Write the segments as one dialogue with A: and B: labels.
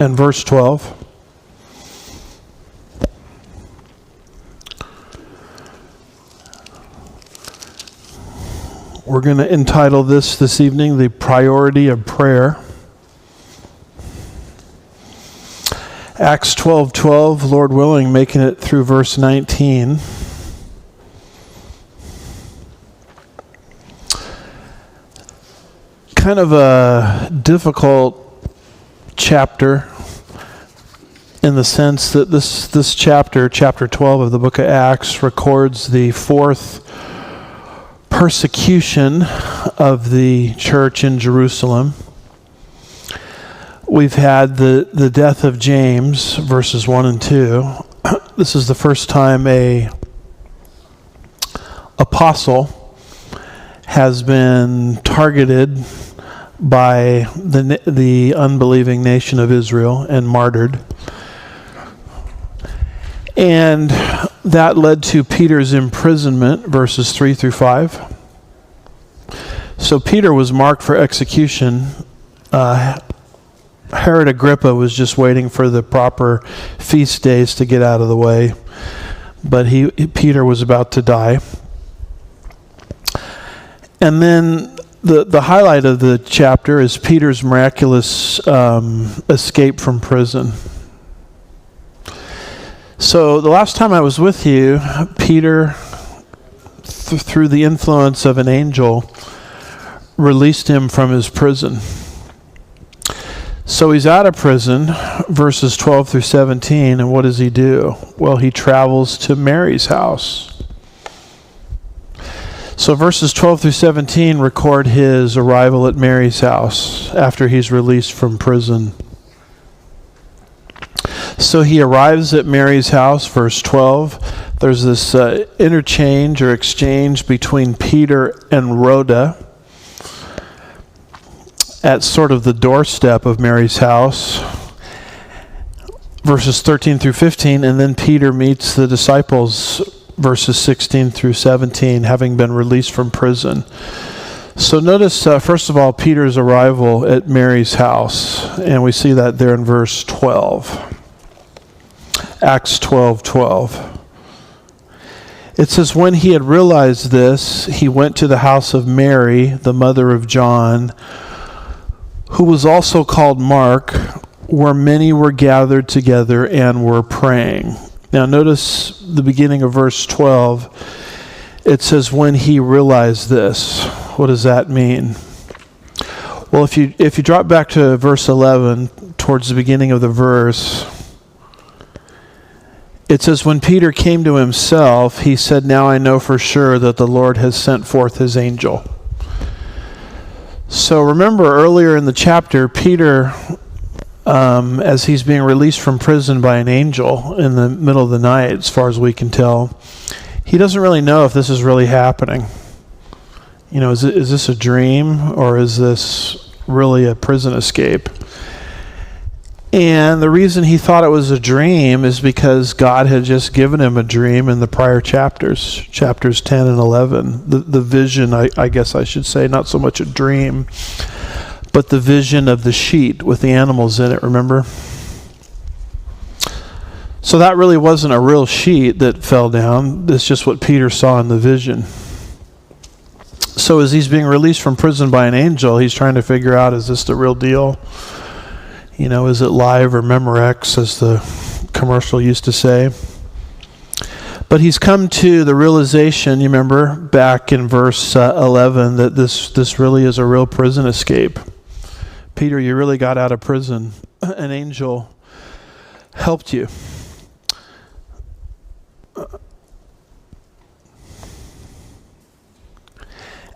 A: and verse 12. We're going to entitle this evening, The Priority of Prayer. Acts 12:12, Lord willing, making it through verse 19. Kind of a difficult chapter in the sense that this chapter 12 of the book of Acts, records the fourth persecution of the church in Jerusalem. We've had the death of James, verses 1 and 2. This is the first time a apostle has been targeted by the unbelieving nation of Israel and martyred. And that led to Peter's imprisonment, verses 3 through 5. So Peter was marked for execution. Herod Agrippa was just waiting for the proper feast days to get out of the way. But Peter was about to die. And then the highlight of the chapter is Peter's miraculous escape from prison. So the last time I was with you, Peter, through the influence of an angel, released him from his prison. So he's out of prison, verses 12 through 17, and what does he do? Well, he travels to Mary's house. So verses 12 through 17 record his arrival at Mary's house after he's released from prison. So he arrives at Mary's house, verse 12. There's this interchange or exchange between Peter and Rhoda at sort of the doorstep of Mary's house, verses 13 through 15, and then Peter meets the disciples, verses 16 through 17, having been released from prison. So notice, first of all, Peter's arrival at Mary's house, and we see that there in verse 12. Acts 12:12. It says, when he had realized this, he went to the house of Mary, the mother of John, who was also called Mark, where many were gathered together and were praying. Now notice the beginning of verse 12. It says, when he realized this. What does that mean? Well, if you drop back to verse 11, towards the beginning of the verse, it says, when Peter came to himself, he said, now I know for sure that the Lord has sent forth his angel. So remember earlier in the chapter, Peter, as he's being released from prison by an angel in the middle of the night, as far as we can tell, he doesn't really know if this is really happening. You know, is this a dream or is this really a prison escape? And the reason he thought it was a dream is because God had just given him a dream in the prior chapters 10 and 11. The vision, I guess I should say, not so much a dream, but the vision of the sheet with the animals in it, remember? So that really wasn't a real sheet that fell down. It's just what Peter saw in the vision. So as he's being released from prison by an angel, he's trying to figure out, is this the real deal? You know, is it live or Memorex, as the commercial used to say? But he's come to the realization, you remember, back in verse 11, that this really is a real prison escape. Peter, you really got out of prison. An angel helped you.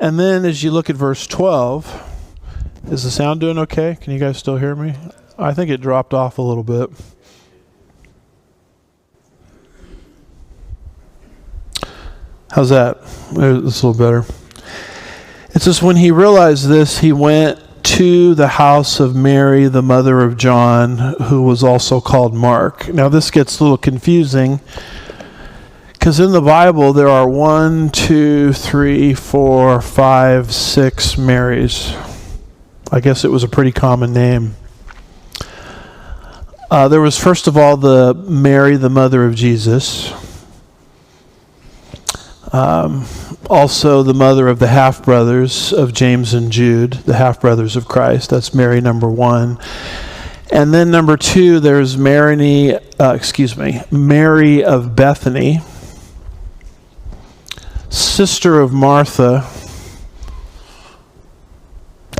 A: And then as you look at verse 12, is the sound doing okay? Can you guys still hear me? I think it dropped off a little bit. How's that? It's a little better. It says, when he realized this, he went to the house of Mary, the mother of John, who was also called Mark. Now this gets a little confusing, because in the Bible there are 1, 2, 3, 4, 5, 6 Marys. I guess it was a pretty common name. There was, first of all, the Mary, the mother of Jesus. Also the mother of the half-brothers of James and Jude, the half-brothers of Christ. That's Mary, number one. And then number two, there's Mary of Bethany, sister of Martha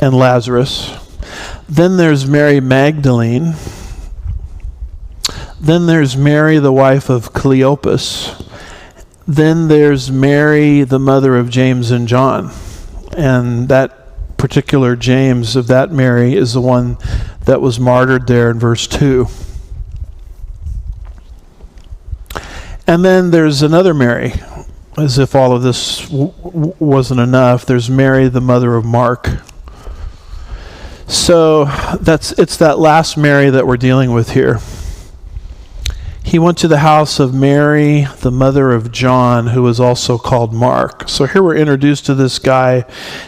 A: and Lazarus. Then there's Mary Magdalene. Then there's Mary, the wife of Cleopas. Then there's Mary, the mother of James and John. And that particular James of that Mary is the one that was martyred there in verse 2. And then there's another Mary. As if all of this wasn't enough, there's Mary, the mother of Mark. So it's that last Mary that we're dealing with here. He went to the house of Mary, the mother of John, who was also called Mark. So here we're introduced to this guy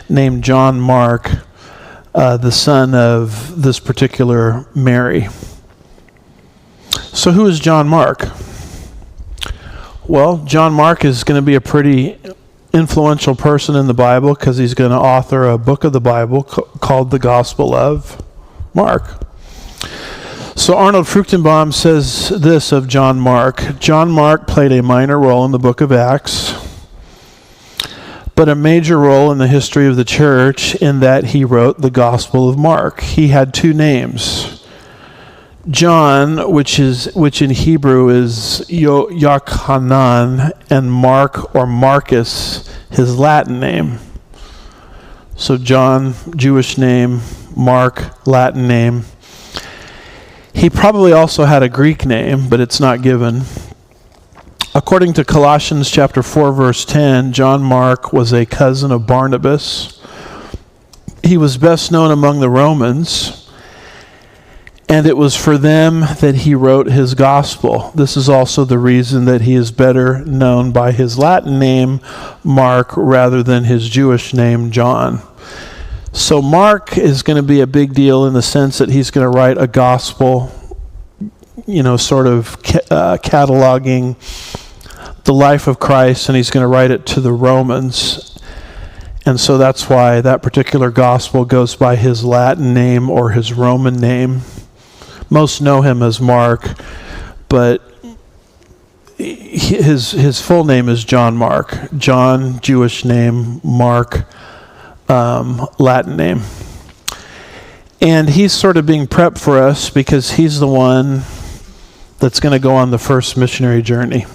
A: named John Mark, the son of this particular Mary. So who is John Mark? Well, John Mark is going to be a pretty influential person in the Bible because he's going to author a book of the Bible called the Gospel of Mark. So Arnold Fruchtenbaum says this of John Mark. John Mark played a minor role in the book of Acts, but a major role in the history of the church in that he wrote the Gospel of Mark. He had two names. John, which in Hebrew is Yochanan, and Mark or Marcus, his Latin name. So John, Jewish name, Mark, Latin name. He probably also had a Greek name, but it's not given. According to Colossians chapter 4, verse 10, John Mark was a cousin of Barnabas. He was best known among the Romans, and it was for them that he wrote his gospel. This is also the reason that he is better known by his Latin name, Mark, rather than his Jewish name, John. So Mark is going to be a big deal in the sense that he's going to write a gospel, sort of cataloging the life of Christ, and he's going to write it to the Romans. And so that's why that particular gospel goes by his Latin name or his Roman name. Most know him as Mark, but his full name is John Mark. John, Jewish name, Mark, Latin name. And he's sort of being prepped for us because he's the one that's going to go on the first missionary journey.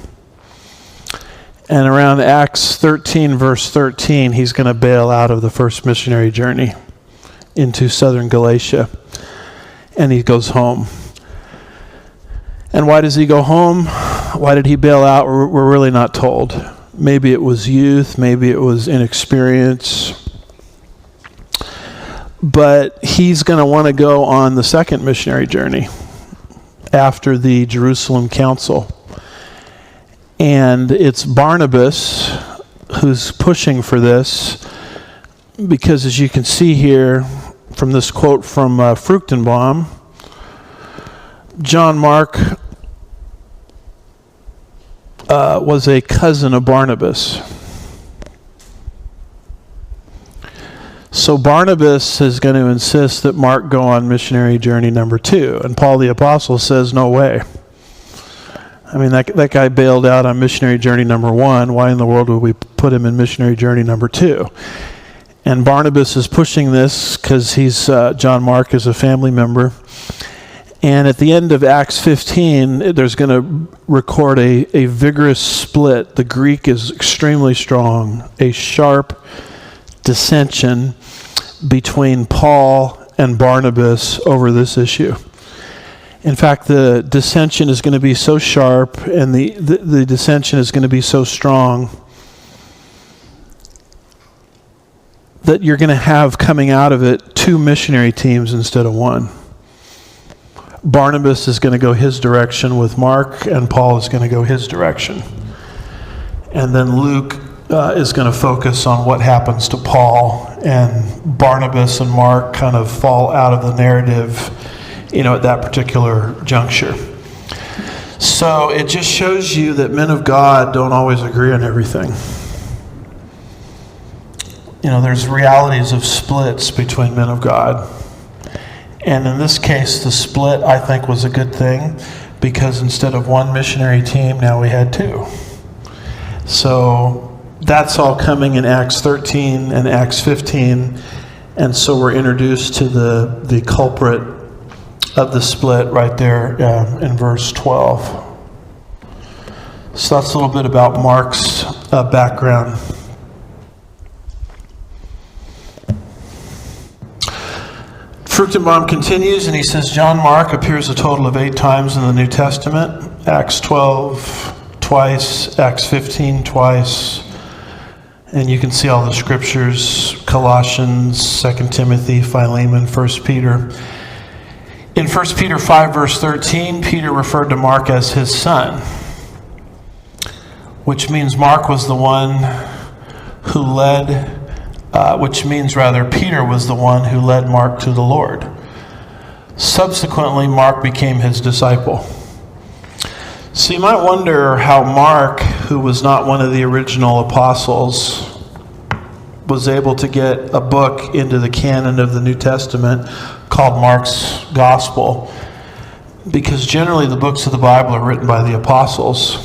A: And around Acts 13, verse 13, he's going to bail out of the first missionary journey into southern Galatia. And he goes home. And why does he go home? Why did he bail out? We're really not told. Maybe it was youth, maybe it was inexperience. But he's going to want to go on the second missionary journey after the Jerusalem Council. And it's Barnabas who's pushing for this, because as you can see here from this quote from Fruchtenbaum, John Mark was a cousin of Barnabas. So Barnabas is going to insist that Mark go on missionary journey number 2. And Paul the Apostle says, no way. I mean, that guy bailed out on missionary journey number 1. Why in the world would we put him in missionary journey number 2? And Barnabas is pushing this because John Mark is a family member. And at the end of Acts 15, there's going to record a vigorous split. The Greek is extremely strong. A sharp dissension between Paul and Barnabas over this issue. In fact, the dissension is going to be so sharp and the dissension is going to be so strong that you're going to have coming out of it 2 missionary teams instead of 1. Barnabas is going to go his direction with Mark, and Paul is going to go his direction. And then Luke is going to focus on what happens to Paul, and Barnabas and Mark kind of fall out of the narrative at that particular juncture. So it just shows you that men of God don't always agree on everything. There's realities of splits between men of God. And in this case, the split, I think, was a good thing, because instead of one missionary team, now we had two. So that's all coming in Acts 13 and Acts 15. And so we're introduced to the culprit of the split right there in verse 12. So that's a little bit about Mark's background. Fruchtenbaum continues, and he says, John Mark appears a total of 8 times in the New Testament. Acts 12 twice, Acts 15 twice. And you can see all the scriptures, Colossians, 2 Timothy, Philemon, 1 Peter. In 1 Peter 5, verse 13, Peter referred to Mark as his son, which means Mark was the one who led Peter was the one who led Mark to the Lord. Subsequently, Mark became his disciple. So you might wonder how Mark, who was not one of the original apostles, was able to get a book into the canon of the New Testament called Mark's Gospel, because generally the books of the Bible are written by the apostles.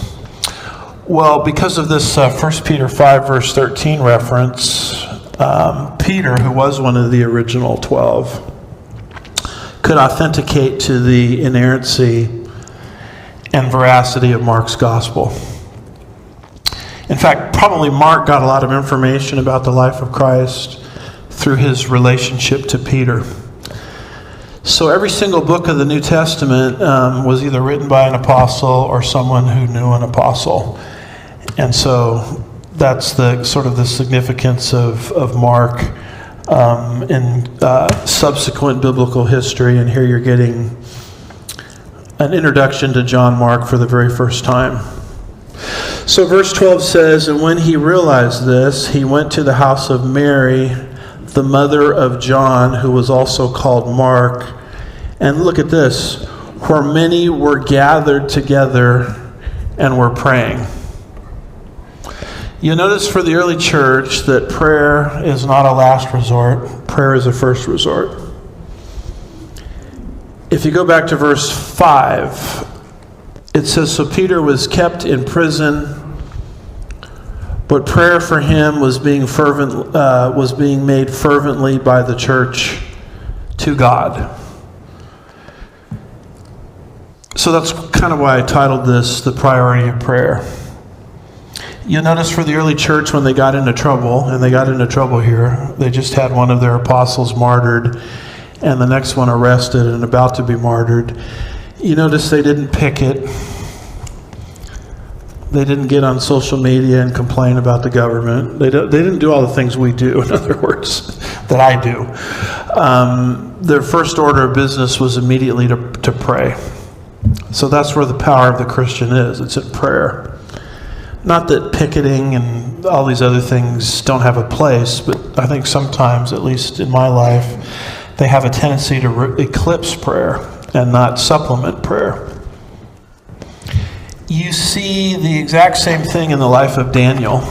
A: Well, because of this 1 Peter 5, verse 13 reference, Peter, who was one of the original 12, could authenticate to the inerrancy and veracity of Mark's gospel. In fact, probably Mark got a lot of information about the life of Christ through his relationship to Peter. So every single book of the New Testament was either written by an apostle or someone who knew an apostle. And so that's the sort of the significance of Mark in subsequent biblical history. And here you're getting an introduction to John Mark for the very first time. So verse 12 says, and when he realized this, he went to the house of Mary, the mother of John, who was also called Mark. And look at this, where many were gathered together and were praying. You notice for the early church that prayer is not a last resort. Prayer is a first resort. If you go back to verse 5, it says, so Peter was kept in prison, but prayer for him was being made fervently by the church to God. So that's kind of why I titled this, The Priority of Prayer. You'll notice for the early church, when they got into trouble, and they got into trouble here, they just had one of their apostles martyred, and the next one arrested and about to be martyred. You notice they didn't picket. They didn't get on social media and complain about the government. They didn't do all the things we do, in other words, that I do. Their first order of business was immediately to pray. So that's where the power of the Christian is. It's in prayer. Not that picketing and all these other things don't have a place, but I think sometimes, at least in my life, they have a tendency to eclipse prayer and not supplement prayer. You see the exact same thing in the life of Daniel.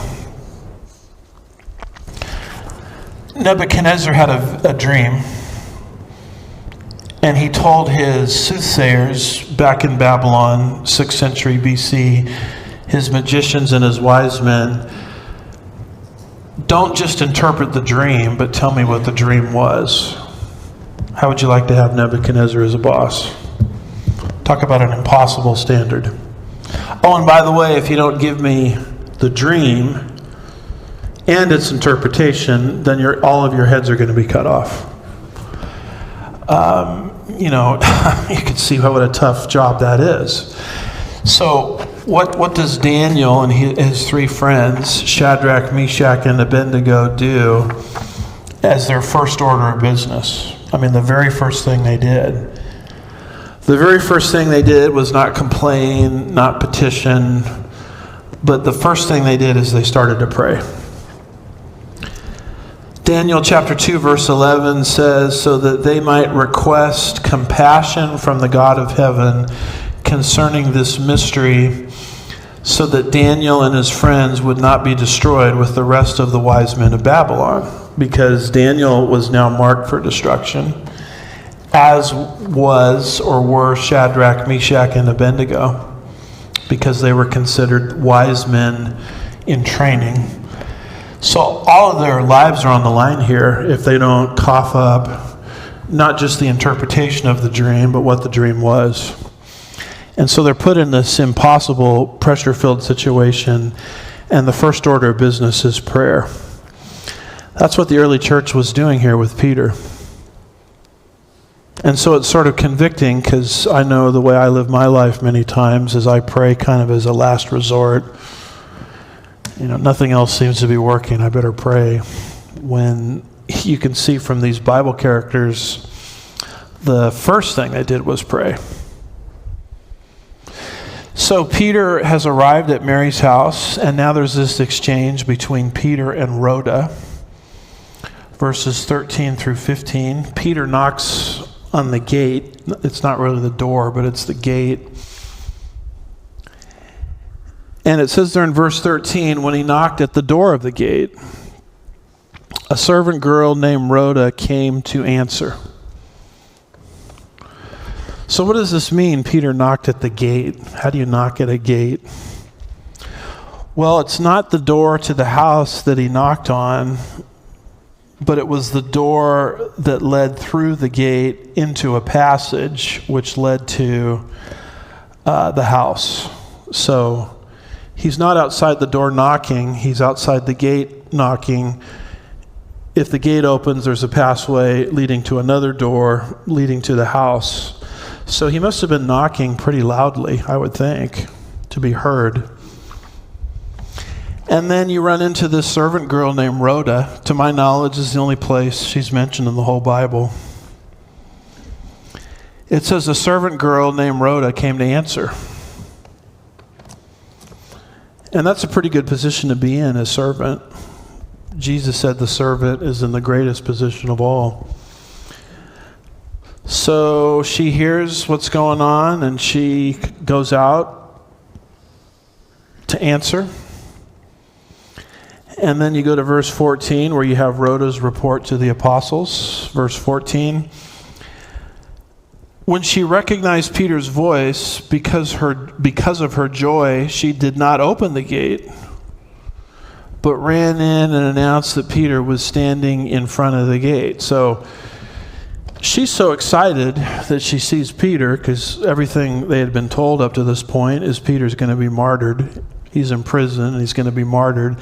A: Nebuchadnezzar had a dream, and he told his soothsayers back in Babylon, 6th century BC, his magicians and his wise men, don't just interpret the dream, but tell me what the dream was. How would you like to have Nebuchadnezzar as a boss? Talk about an impossible standard. Oh, and by the way, if you don't give me the dream and its interpretation, then all of your heads are going to be cut off. You can see what a tough job that is. So what does Daniel and his 3 friends, Shadrach, Meshach, and Abednego, do as their first order of business? I mean, the very first thing they did. The very first thing they did was not complain, not petition, but the first thing they did is they started to pray. Daniel chapter 2 verse 11 says, so that they might request compassion from the God of heaven concerning this mystery, so that Daniel and his friends would not be destroyed with the rest of the wise men of Babylon. Because Daniel was now marked for destruction, as was or were Shadrach, Meshach, and Abednego, because they were considered wise men in training. So all of their lives are on the line here if they don't cough up not just the interpretation of the dream, but what the dream was. And so they're put in this impossible, pressure-filled situation, and the first order of business is prayer. That's what the early church was doing here with Peter. And so it's sort of convicting, because I know the way I live my life many times is I pray kind of as a last resort. Nothing else seems to be working. I better pray. When you can see from these Bible characters, the first thing they did was pray. So Peter has arrived at Mary's house, and now there's this exchange between Peter and Rhoda. Verses 13 through 15. Peter knocks on the gate. It's not really the door, but it's the gate. And it says there in verse 13, when he knocked at the door of the gate, a servant girl named Rhoda came to answer. So what does this mean, Peter knocked at the gate? How do you knock at a gate? Well, it's not the door to the house that he knocked on, but it was the door that led through the gate into a passage which led to the house. So he's not outside the door knocking, he's outside the gate knocking. If the gate opens, there's a pathway leading to another door leading to the house. So he must have been knocking pretty loudly, I would think, to be heard. And then you run into this servant girl named Rhoda. To my knowledge, is the only place she's mentioned in the whole Bible. It says a servant girl named Rhoda came to answer. And that's a pretty good position to be in, as servant. Jesus said the servant is in the greatest position of all. So she hears what's going on, and she goes out to answer. And then you go to verse 14, where you have Rhoda's report to the apostles. Verse 14. When she recognized Peter's voice, because of her joy, she did not open the gate, but ran in and announced that Peter was standing in front of the gate. So she's so excited that she sees Peter, because everything they had been told up to this point is Peter's going to be martyred. He's in prison and he's going to be martyred.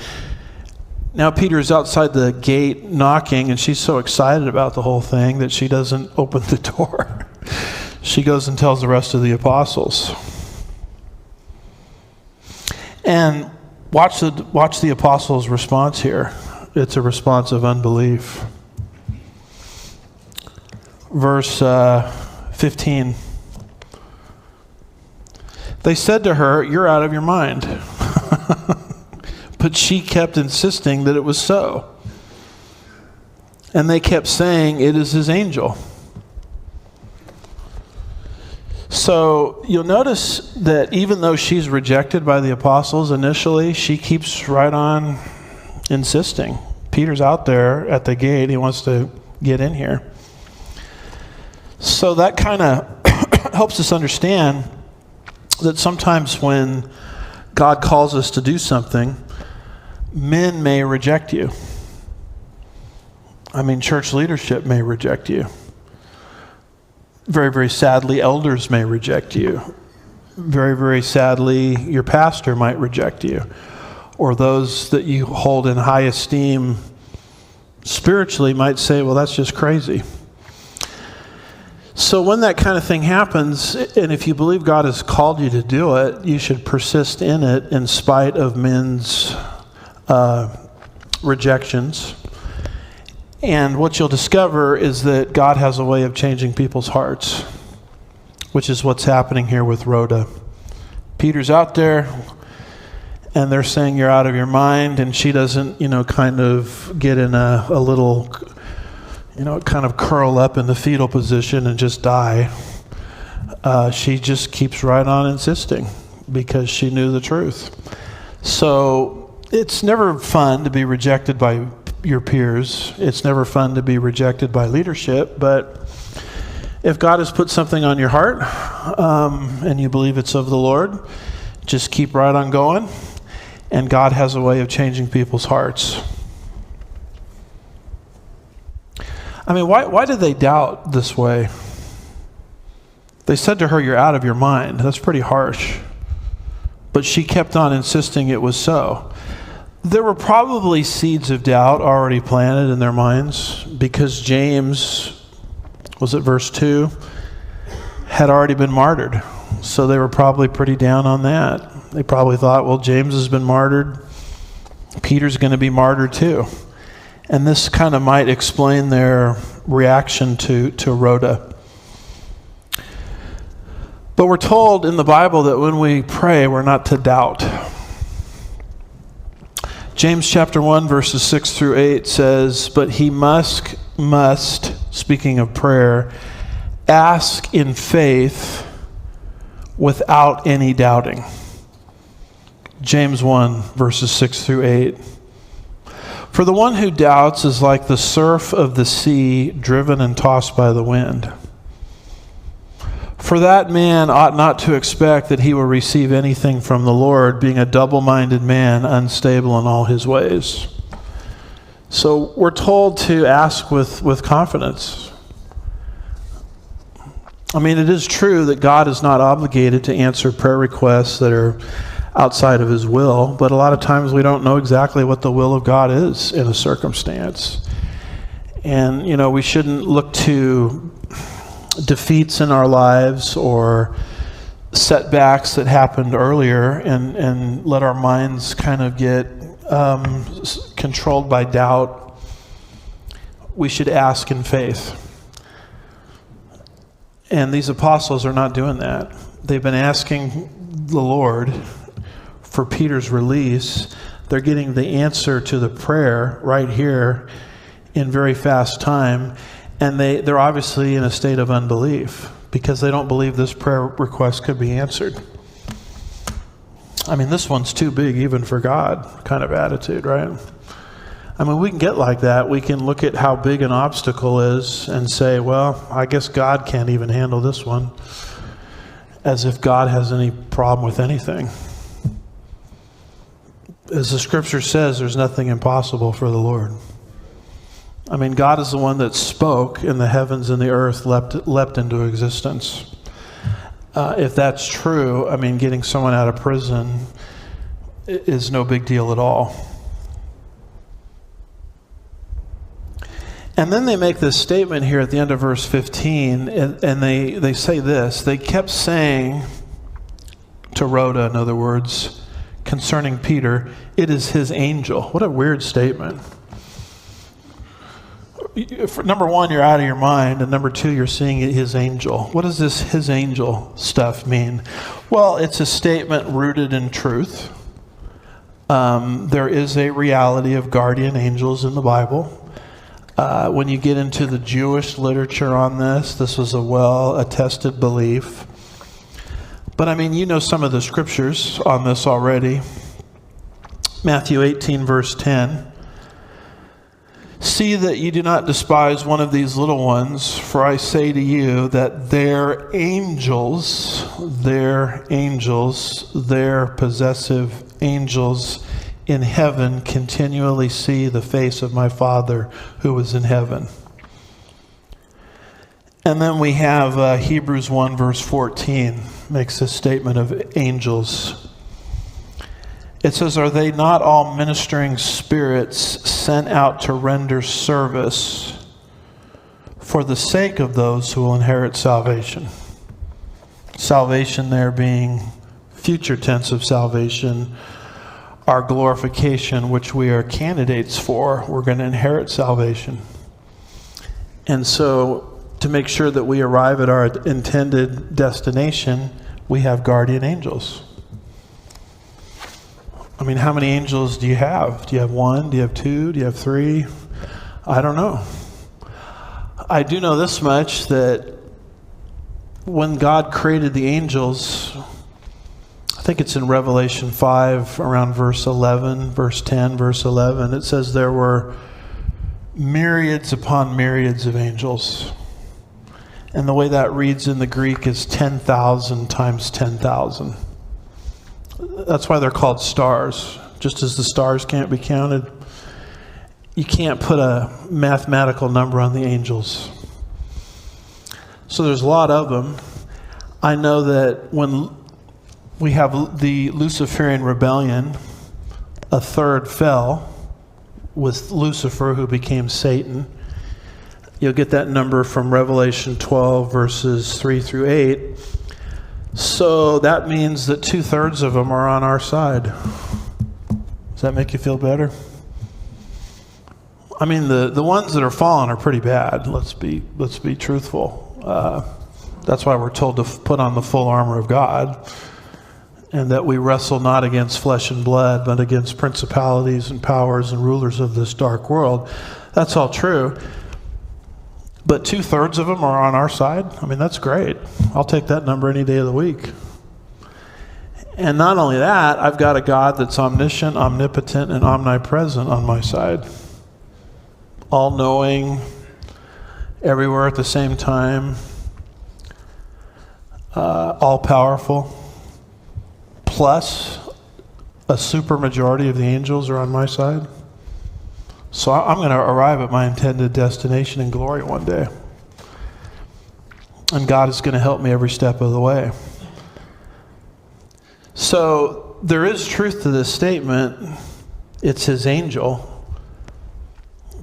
A: Now Peter's outside the gate knocking, and she's so excited about the whole thing that she doesn't open the door. She goes and tells the rest of the apostles. And watch the apostles' response here. It's a response of unbelief. Verse 15. They said to her, "You're out of your mind." But she kept insisting that it was so. And they kept saying, "It is his angel." So you'll notice that even though she's rejected by the apostles initially, she keeps right on insisting. Peter's out there at the gate. He wants to get in here. So that kind of helps us understand that sometimes when God calls us to do something, men may reject you. I mean, church leadership may reject you. Very, very sadly, elders may reject you. Very, very sadly, your pastor might reject you. Or those that you hold in high esteem spiritually might say, well, that's just crazy. So when that kind of thing happens, and if you believe God has called you to do it, you should persist in it in spite of men's rejections. And what you'll discover is that God has a way of changing people's hearts, which is what's happening here with Rhoda. Peter's out there, and they're saying you're out of your mind, and she doesn't, kind of get in a little, kind of curl up in the fetal position and just die. She just keeps right on insisting because she knew the truth. So it's never fun to be rejected by your peers. It's never fun to be rejected by leadership, but if God has put something on your heart and you believe it's of the Lord, just keep right on going, and God has a way of changing people's hearts. I mean, why did they doubt this way? They said to her, "You're out of your mind." That's pretty harsh. But she kept on insisting it was so. There were probably seeds of doubt already planted in their minds because James, was it verse 2, had already been martyred. So they were probably pretty down on that. They probably thought, well, James has been martyred. Peter's going to be martyred too. And this kind of might explain their reaction to Rhoda. But we're told in the Bible that when we pray, we're not to doubt. James chapter 1, verses 6 through 8 says, "But he must, speaking of prayer, ask in faith without any doubting." James 1, verses 6 through 8. "For the one who doubts is like the surf of the sea, driven and tossed by the wind. For that man ought not to expect that he will receive anything from the Lord, being a double-minded man, unstable in all his ways." So we're told to ask with confidence. I mean, it is true that God is not obligated to answer prayer requests that are outside of his will, but a lot of times we don't know exactly what the will of God is in a circumstance. And, we shouldn't look to defeats in our lives or setbacks that happened earlier and let our minds kind of get controlled by doubt. We should ask in faith. And these apostles are not doing that. They've been asking the Lord for Peter's release. They're getting the answer to the prayer right here in very fast time. And they're obviously in a state of unbelief because they don't believe this prayer request could be answered. I mean, this one's too big even for God kind of attitude, right? I mean, we can get like that. We can look at how big an obstacle is and say, well, I guess God can't even handle this one, as if God has any problem with anything. As the scripture says, there's nothing impossible for the Lord. I mean, God is the one that spoke, and the heavens and the earth leapt into existence. If that's true, I mean, getting someone out of prison is no big deal at all. And then they make this statement here at the end of verse 15, and they say this. They kept saying to Rhoda, in other words, concerning Peter, "It is his angel." What a weird statement. Number one, you're out of your mind, and number two, you're seeing his angel. What does this his angel stuff mean? Well, it's a statement rooted in truth. There is a reality of guardian angels in the Bible. When you get into the Jewish literature on this was a well-attested belief. But I mean, you know some of the scriptures on this already. Matthew 18, verse 10. "See that you do not despise one of these little ones, for I say to you that their angels, their possessive angels in heaven continually see the face of my Father who is in heaven." And then we have Hebrews 1, verse 14, makes a statement of angels. It says, "Are they not all ministering spirits sent out to render service for the sake of those who will inherit salvation?" Salvation there being future tense of salvation, our glorification, which we are candidates for. We're going to inherit salvation. And so to make sure that we arrive at our intended destination, we have guardian angels. I mean, how many angels do you have? Do you have one? Do you have two? Do you have three? I don't know. I do know this much, that when God created the angels, I think it's in Revelation 5, around verse 11, verse 10, verse 11, it says there were myriads upon myriads of angels. And the way that reads in the Greek is 10,000 times 10,000. That's why they're called stars. Just as the stars can't be counted, you can't put a mathematical number on the angels. So there's a lot of them. I know that when we have the Luciferian rebellion, a third fell with Lucifer, who became Satan. You'll get that number from Revelation 12, verses 3 through 8. So that means that 2/3 of them are on our side. Does that make you feel better? I mean, the ones that are fallen are pretty bad. Let's be truthful. That's why we're told to put on the full armor of God, and that we wrestle not against flesh and blood, but against principalities and powers and rulers of this dark world. That's all true. But 2/3 of them are on our side. I mean, that's great. I'll take that number any day of the week. And not only that, I've got a God that's omniscient, omnipotent, and omnipresent on my side. All-knowing, everywhere at the same time, all-powerful. Plus, a super majority of the angels are on my side. So I'm going to arrive at my intended destination in glory one day. And God is going to help me every step of the way. So there is truth to this statement. It's his angel.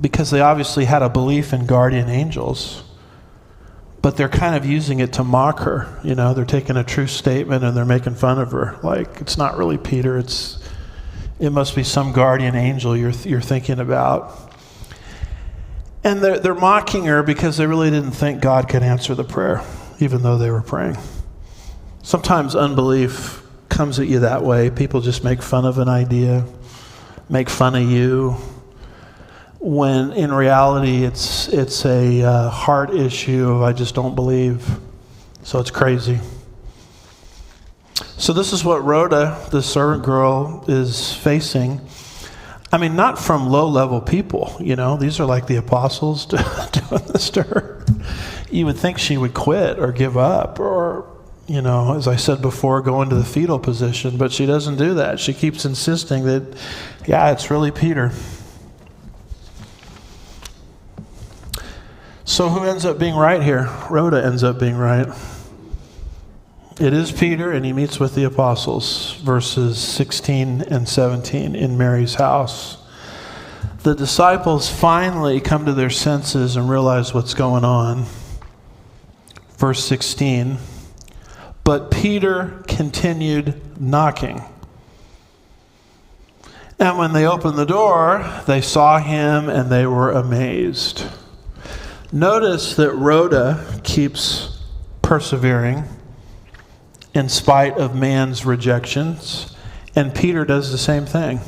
A: Because they obviously had a belief in guardian angels. But they're kind of using it to mock her. You know, they're taking a true statement and they're making fun of her. Like, it's not really Peter, it must be some guardian angel you're thinking about. And they're mocking her because they really didn't think God could answer the prayer, even though they were praying. Sometimes unbelief comes at you that way. People just make fun of an idea, make fun of you, when in reality it's a heart issue of I just don't believe. So it's crazy. So this is what Rhoda, the servant girl, is facing. I mean, not from low-level people, you know. These are like the apostles doing this to her. You would think she would quit or give up or, you know, as I said before, go into the fetal position. But she doesn't do that. She keeps insisting that, yeah, it's really Peter. So who ends up being right here? Rhoda ends up being right. It is Peter, and he meets with the apostles, verses 16 and 17 in Mary's house. The disciples finally come to their senses and realize what's going on. Verse 16, but Peter continued knocking. And when they opened the door, they saw him and they were amazed. Notice that Rhoda keeps persevering in spite of man's rejections. And Peter does the same thing.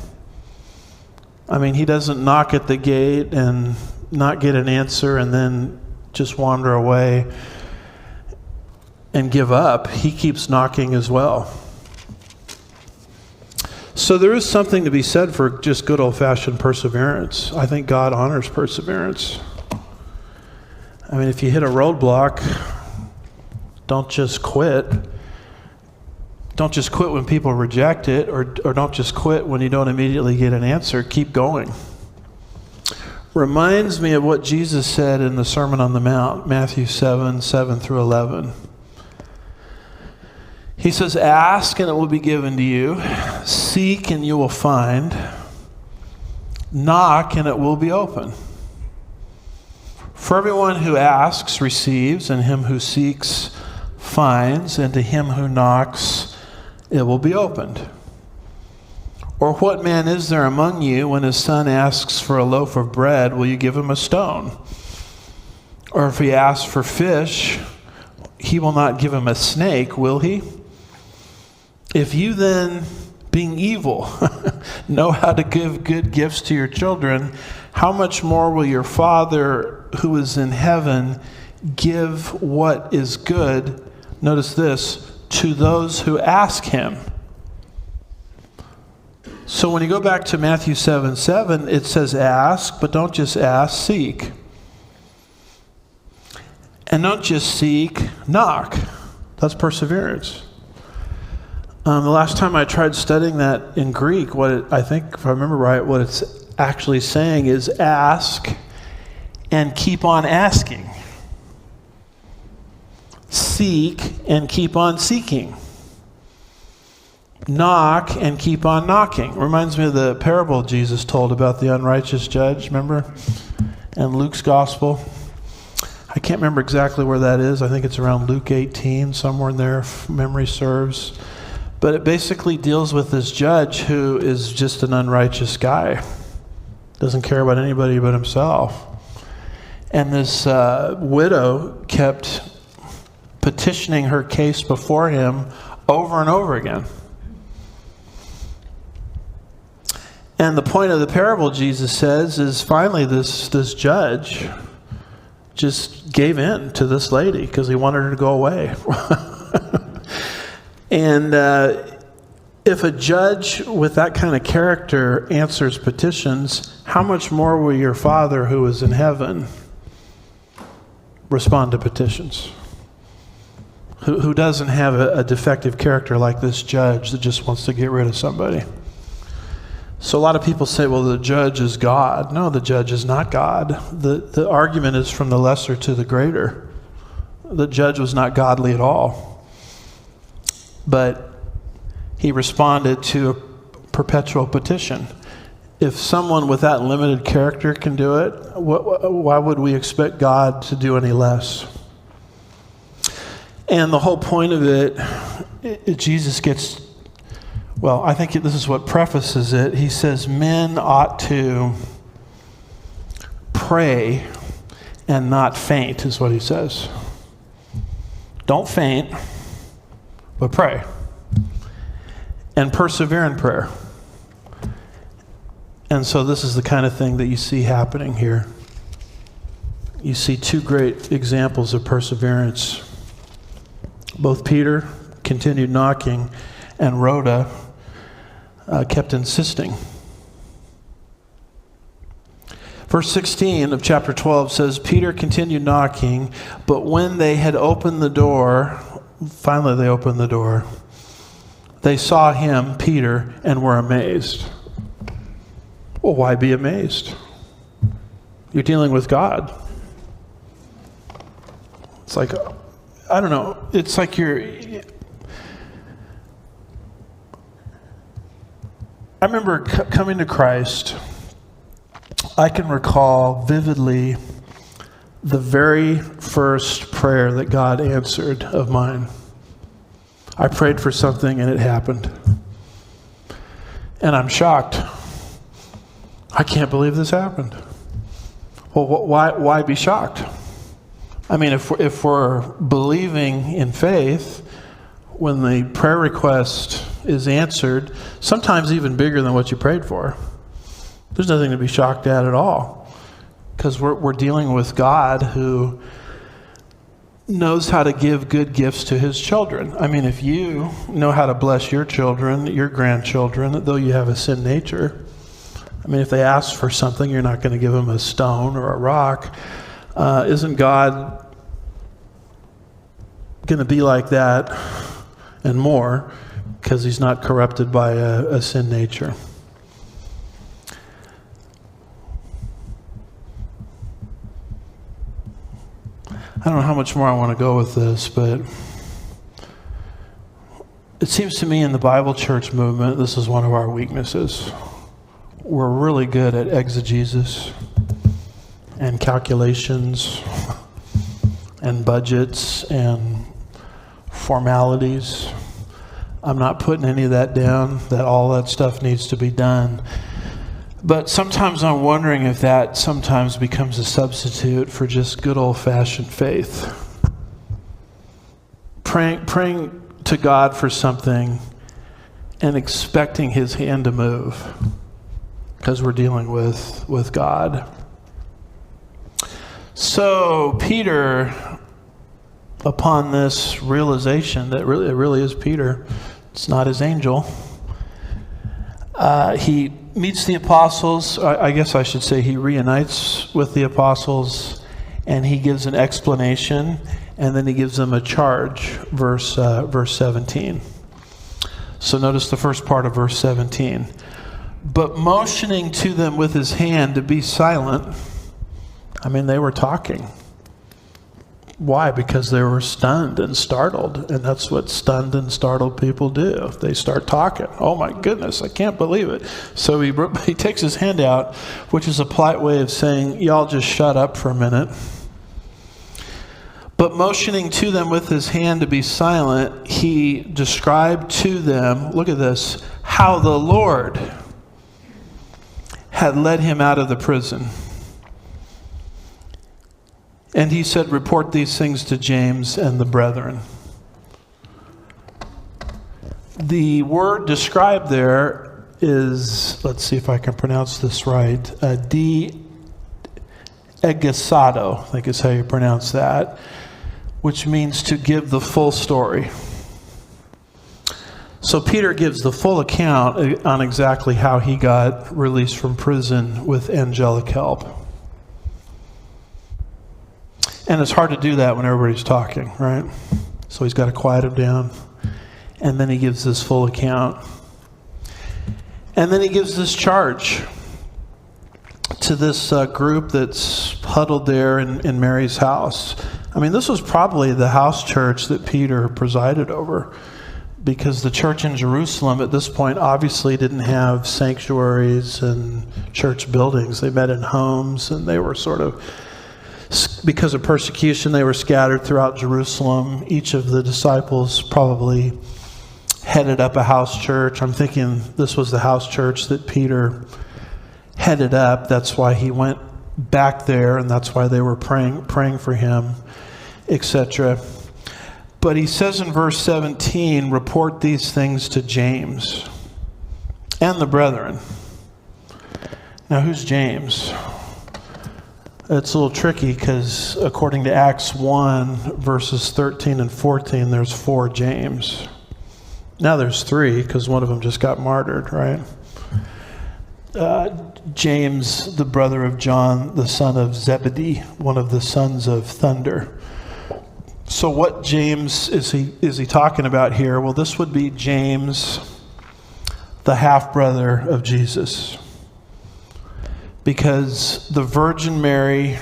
A: I mean, he doesn't knock at the gate and not get an answer and then just wander away and give up. He keeps knocking as well. So there is something to be said for just good old-fashioned perseverance. I think God honors perseverance. I mean, if you hit a roadblock, don't just quit. Don't just quit when people reject it, or don't just quit when you don't immediately get an answer. Keep going. Reminds me of what Jesus said in the Sermon on the Mount, Matthew 7 through 11. He says, ask and it will be given to you. Seek and you will find. Knock and it will be open. For everyone who asks receives, and him who seeks finds, and to him who knocks it will be opened. Or what man is there among you when his son asks for a loaf of bread, will you give him a stone? Or if he asks for fish, he will not give him a snake, will he? If you then, being evil, know how to give good gifts to your children, how much more will your Father who is in heaven give what is good, notice this, to those who ask him. So when you go back to Matthew 7:7, it says ask, but don't just ask, seek. And don't just seek, knock. That's perseverance. The last time I tried studying that in Greek, I think, if I remember right, what it's actually saying is ask and keep on asking. Seek and keep on seeking. Knock and keep on knocking. Reminds me of the parable Jesus told about the unrighteous judge, remember? In Luke's gospel. I can't remember exactly where that is. I think it's around Luke 18, somewhere in there, if memory serves. But it basically deals with this judge who is just an unrighteous guy. Doesn't care about anybody but himself. And this widow kept petitioning her case before him over and over again. And the point of the parable, Jesus says, is finally this judge just gave in to this lady because he wanted her to go away. And if a judge with that kind of character answers petitions, how much more will your Father who is in heaven respond to petitions? Who doesn't have a defective character like this judge that just wants to get rid of somebody? So a lot of people say, well, the judge is God. No, the judge is not God. The argument is from the lesser to the greater. The judge was not godly at all. But he responded to a perpetual petition. If someone with that limited character can do it, why would we expect God to do any less? And the whole point of it, Jesus gets, well, I think this is what prefaces it. He says men ought to pray and not faint, is what he says. Don't faint, but pray. And persevere in prayer. And so this is the kind of thing that you see happening here. You see two great examples of perseverance. Both Peter continued knocking, and Rhoda kept insisting. Verse 16 of chapter 12 says, Peter continued knocking, but when they had opened the door, finally they opened the door, they saw him, Peter, and were amazed. Well, why be amazed? You're dealing with God. It's like, I don't know, it's like I remember coming to Christ. I can recall vividly the very first prayer that God answered of mine. I prayed for something and it happened. And I'm shocked. I can't believe this happened. Well, why be shocked? I mean, if we're believing in faith, when the prayer request is answered, sometimes even bigger than what you prayed for, there's nothing to be shocked at all. Because we're dealing with God who knows how to give good gifts to his children. I mean, if you know how to bless your children, your grandchildren, though you have a sin nature, I mean, if they ask for something, you're not going to give them a stone or a rock. Isn't God going to be like that and more because he's not corrupted by a sin nature? I don't know how much more I want to go with this, but it seems to me in the Bible church movement, this is one of our weaknesses. We're really good at exegesis and calculations and budgets and formalities. I'm not putting any of that down, that all that stuff needs to be done. But sometimes I'm wondering if that sometimes becomes a substitute for just good old-fashioned faith. Praying to God for something and expecting his hand to move, because we're dealing with God. So Peter, upon this realization that it really is Peter, it's not his angel, he meets the apostles. I guess I should say he reunites with the apostles, and he gives an explanation, and then he gives them a charge, verse 17. So notice the first part of verse 17. But motioning to them with his hand to be silent, I mean, they were talking. Why? Because they were stunned and startled, and that's what stunned and startled people do. They start talking. Oh my goodness, I can't believe it. So he takes his hand out, which is a polite way of saying, y'all just shut up for a minute. But motioning to them with his hand to be silent, he described to them, look at this, how the Lord had led him out of the prison. And he said, report these things to James and the brethren. The word described there is, let's see if I can pronounce this right, de-egesado, I think is how you pronounce that, which means to give the full story. So Peter gives the full account on exactly how he got released from prison with angelic help. And it's hard to do that when everybody's talking, right? So he's got to quiet them down. And then he gives this full account. And then he gives this charge to this group that's huddled there in Mary's house. I mean, this was probably the house church that Peter presided over, because the church in Jerusalem at this point obviously didn't have sanctuaries and church buildings. They met in homes, and they were sort of, because of persecution, they were scattered throughout Jerusalem. Each of the disciples probably headed up a house church. I'm thinking this was the house church that Peter headed up. That's why he went back there, and that's why they were praying for him, etc. But he says in verse 17, report these things to James and the brethren. Now, who's James? It's a little tricky because according to Acts 1, verses 13 and 14, there's 4 James. Now there's 3 because one of them just got martyred, right? James, the brother of John, the son of Zebedee, one of the sons of thunder. So what James is he talking about here? Well, this would be James, the half-brother of Jesus. Because the Virgin Mary,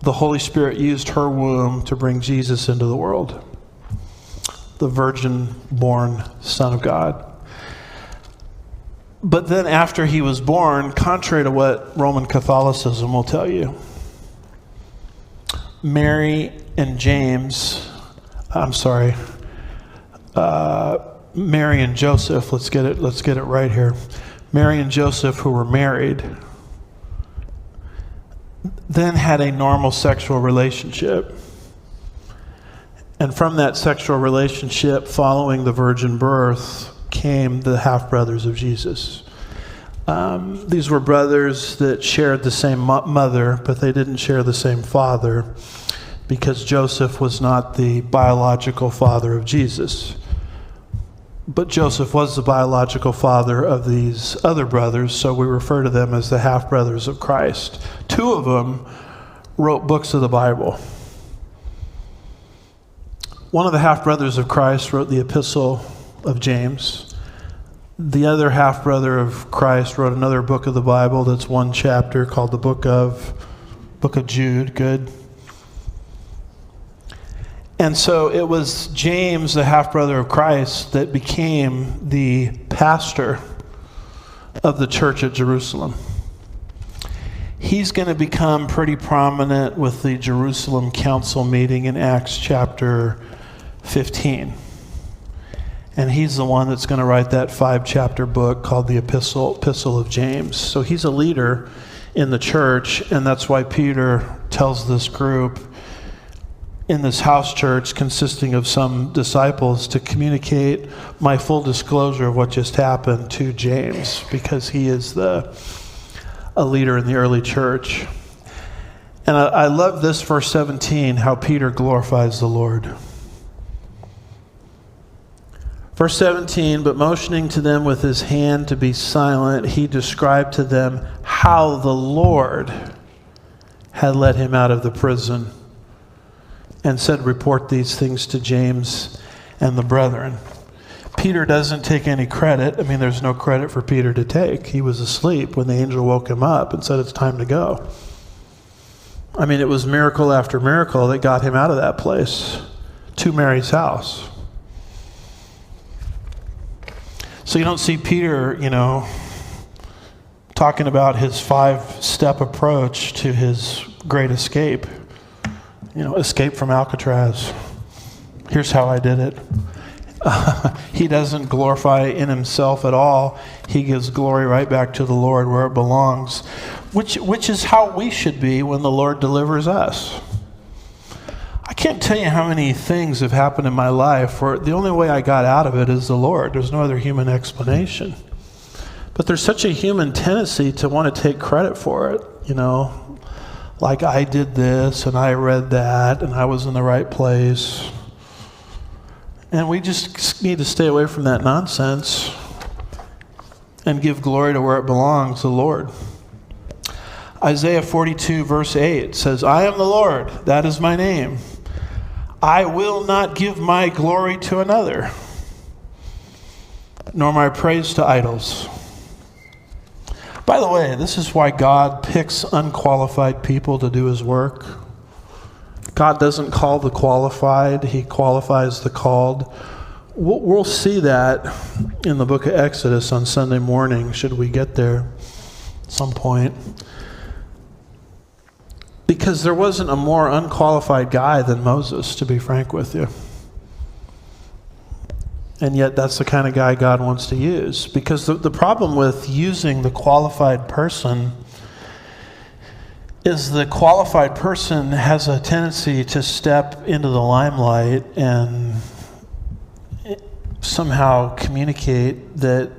A: the Holy Spirit used her womb to bring Jesus into the world. The virgin-born Son of God. But then after he was born, contrary to what Roman Catholicism will tell you, Mary and Joseph, let's get it right here. Mary and Joseph, who were married, then had a normal sexual relationship. And from that sexual relationship, following the virgin birth, came the half-brothers of Jesus. These were brothers that shared the same mother, but they didn't share the same father, because Joseph was not the biological father of Jesus. But Joseph was the biological father of these other brothers, so we refer to them as the half-brothers of Christ. 2 of them wrote books of the Bible. One of the half-brothers of Christ wrote the Epistle of James. The other half-brother of Christ wrote another book of the Bible that's 1 chapter called the Book of Jude. Good. And so it was James, the half-brother of Christ, that became the pastor of the church at Jerusalem. He's going to become pretty prominent with the Jerusalem council meeting in Acts chapter 15. And he's the one that's going to write that 5-chapter book called the Epistle of James. So he's a leader in the church, and that's why Peter tells this group, in this house church consisting of some disciples to communicate my full disclosure of what just happened to James, because he is a leader in the early church. And I love this verse 17, how Peter glorifies the Lord. Verse 17, but motioning to them with his hand to be silent, he described to them how the Lord had led him out of the prison, and said, report these things to James and the brethren. Peter doesn't take any credit. I mean, there's no credit for Peter to take. He was asleep when the angel woke him up and said, it's time to go. I mean, it was miracle after miracle that got him out of that place to Mary's house. So you don't see Peter, talking about his 5-step approach to his great escape. Escape from Alcatraz. Here's how I did it. He doesn't glorify in himself at all. He gives glory right back to the Lord where it belongs, which is how we should be when the Lord delivers us. I can't tell you how many things have happened in my life where the only way I got out of it is the Lord. There's no other human explanation. But there's such a human tendency to want to take credit for it, like I did this and I read that and I was in the right place. And we just need to stay away from that nonsense and give glory to where it belongs, the Lord. Isaiah 42 verse 8 says, I am the Lord, that is my name. I will not give my glory to another, nor my praise to idols. By the way, this is why God picks unqualified people to do his work. God doesn't call the qualified, he qualifies the called. We'll see that in the book of Exodus on Sunday morning, should we get there at some point. Because there wasn't a more unqualified guy than Moses, to be frank with you. And yet that's the kind of guy God wants to use. Because the problem with using the qualified person is the qualified person has a tendency to step into the limelight and somehow communicate that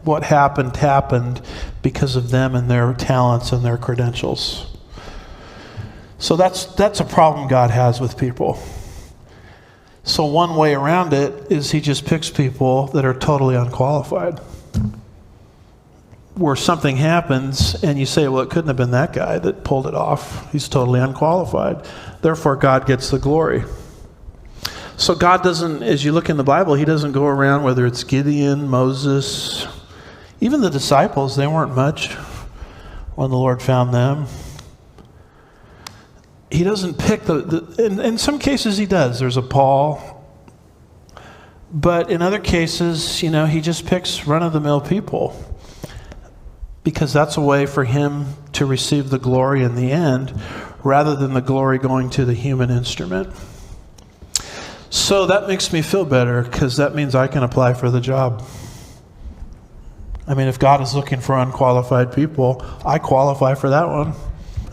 A: what happened because of them and their talents and their credentials. So that's a problem God has with people. So one way around it is he just picks people that are totally unqualified. Where something happens and you say, well, it couldn't have been that guy that pulled it off. He's totally unqualified. Therefore, God gets the glory. So God doesn't, as you look in the Bible, he doesn't go around, whether it's Gideon, Moses, even the disciples, they weren't much when the Lord found them. He doesn't pick in some cases he does. There's a Paul. But in other cases, he just picks run-of-the-mill people. Because that's a way for him to receive the glory in the end, rather than the glory going to the human instrument. So that makes me feel better, because that means I can apply for the job. I mean, if God is looking for unqualified people, I qualify for that one.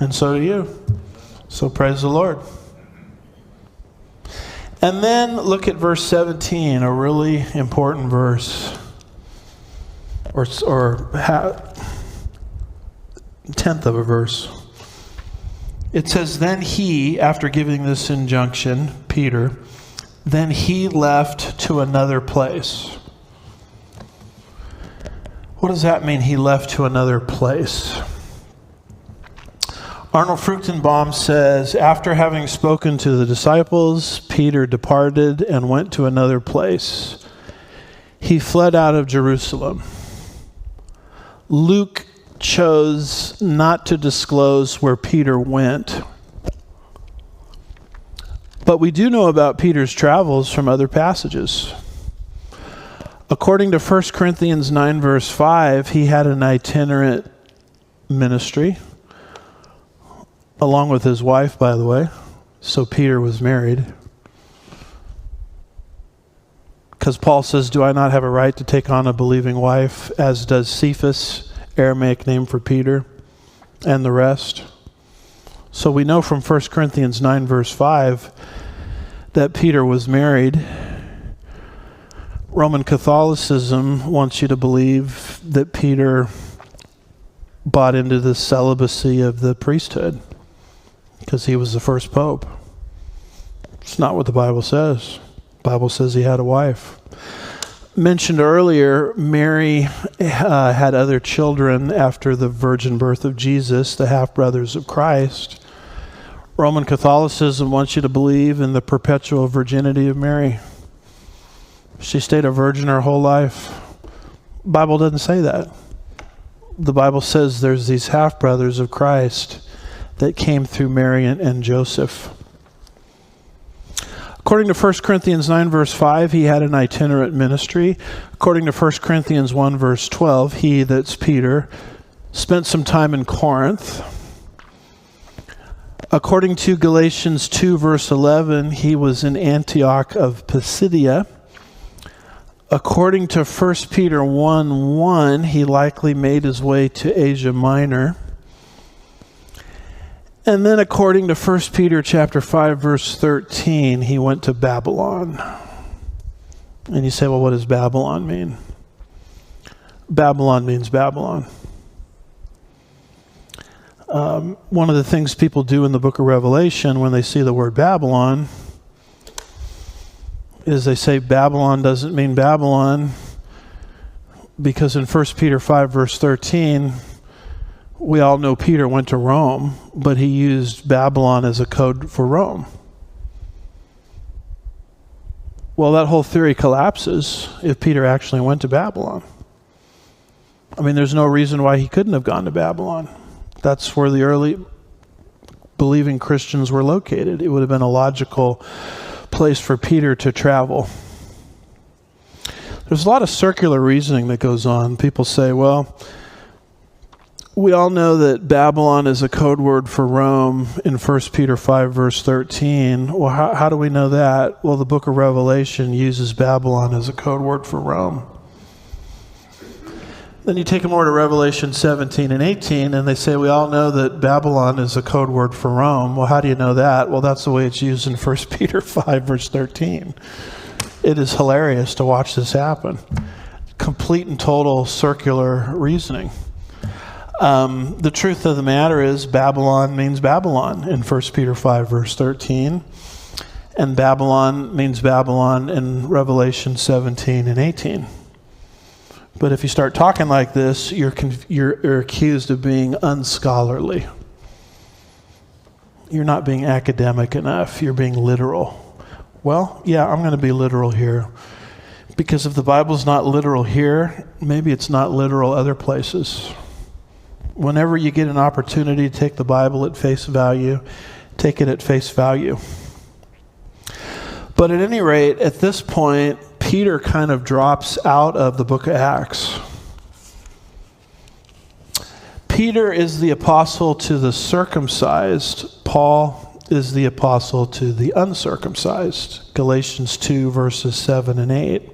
A: And so do you. So praise the Lord. And then look at verse 17, a really important verse. Or 10th of a verse. It says, then he, after giving this injunction, Peter, then he left to another place. What does that mean, he left to another place? Arnold Fruchtenbaum says, after having spoken to the disciples, Peter departed and went to another place. He fled out of Jerusalem. Luke chose not to disclose where Peter went. But we do know about Peter's travels from other passages. According to 1 Corinthians 9 verse 5, he had an itinerant ministry, along with his wife, by the way. So Peter was married. Because Paul says, do I not have a right to take on a believing wife, as does Cephas, Aramaic name for Peter, and the rest? So we know from 1 Corinthians 9 verse 5 that Peter was married. Roman Catholicism wants you to believe that Peter bought into the celibacy of the priesthood because he was the first pope. It's not what the Bible says. The Bible says he had a wife. Mentioned earlier, Mary had other children after the virgin birth of Jesus, the half-brothers of Christ. Roman Catholicism wants you to believe in the perpetual virginity of Mary. She stayed a virgin her whole life. The Bible doesn't say that. The Bible says there's these half-brothers of Christ that came through Mary and Joseph. According to 1 Corinthians 9 verse 5, he had an itinerant ministry. According to 1 Corinthians 1 verse 12, he, that's Peter, spent some time in Corinth. According to Galatians 2 verse 11, he was in Antioch of Pisidia. According to 1 Peter 1:1, he likely made his way to Asia Minor. And then according to 1 Peter chapter 5 verse 13, he went to Babylon. And you say, well, what does Babylon mean? Babylon means Babylon. One of the things people do in the book of Revelation when they see the word Babylon is they say Babylon doesn't mean Babylon because in 1 Peter 5 verse 13, we all know Peter went to Rome, but he used Babylon as a code for Rome. Well, that whole theory collapses if Peter actually went to Babylon. I mean, there's no reason why he couldn't have gone to Babylon. That's where the early believing Christians were located. It would have been a logical place for Peter to travel. There's a lot of circular reasoning that goes on. People say, well, we all know that Babylon is a code word for Rome in 1 Peter 5 verse 13. Well, how do we know that? Well, the book of Revelation uses Babylon as a code word for Rome. Then you take them over to Revelation 17 and 18, and they say, we all know that Babylon is a code word for Rome. Well, how do you know that? Well, that's the way it's used in 1 Peter 5, verse 13. It is hilarious to watch this happen. Complete and total circular reasoning. The truth of the matter is Babylon means Babylon in 1 Peter 5, verse 13. And Babylon means Babylon in Revelation 17 and 18. But if you start talking like this, you're accused of being unscholarly. You're not being academic enough. You're being literal. Well, yeah, I'm going to be literal here. Because if the Bible's not literal here, maybe it's not literal other places. Whenever you get an opportunity to take the Bible at face value, take it at face value. But at any rate, at this point, Peter kind of drops out of the book of Acts. Peter is the apostle to the circumcised. Paul is the apostle to the uncircumcised. Galatians 2 verses 7 and 8.